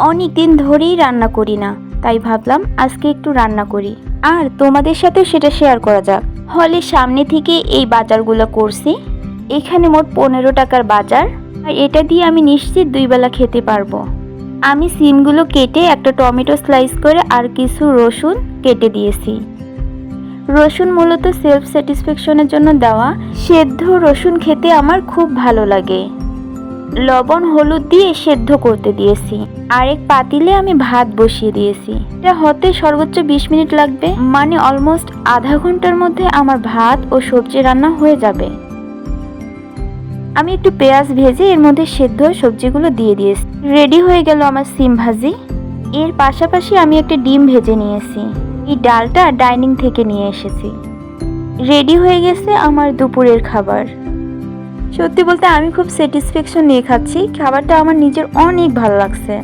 অনেক দিন ধরেই রান্না করি না, তাই ভাবলাম আজকে একটু রান্না করি আর তোমাদের সাথে সেটা শেয়ার করা যাক। হলে সামনে থেকে এই বাজারগুলো করছি। এখানে মোট 15 টাকার বাজার, আর এটা দিয়ে আমি নিশ্চিত 2 বেলা খেতে পারবো। আমি সিমগুলো কেটে একটা টমেটো স্লাইস করে আর কিছু রসুন কেটে দিয়েছি। রসুন মূলত সেলফ স্যাটিসফ্যাকশনের জন্য দেওয়া। সেদ্ধ রসুন খেতে আমার খুব ভালো লাগে। লবণ হলুদ দিয়ে সেদ্ধ করতে দিয়েছি। আরেক পাতিলে আমি ভাত বসিয়ে দিয়েছি। এটা হতে সর্বোচ্চ 20 মিনিট লাগবে, মানে অলমোস্ট আধা ঘন্টার মধ্যে আমার ভাত ও সবজি রান্না হয়ে যাবে। আমি একটু পেঁয়াজ ভেজে এর মধ্যে সেদ্ধ সবজিগুলো দিয়ে দিয়েছি। রেডি হয়ে গেল আমার সিম ভাজি। এর পাশাপাশি আমি একটা ডিম ভেজে নিয়েছি। এই ডালটা ডাইনিং থেকে নিয়ে এসেছি। রেডি হয়ে গেছে আমার দুপুরের খাবার। সত্যি বলতে আমি খুব স্যাটিসফ্যাকশন নিয়ে খাচ্ছি। খাবারটা আমার নিজের অনেক ভালো লাগছে।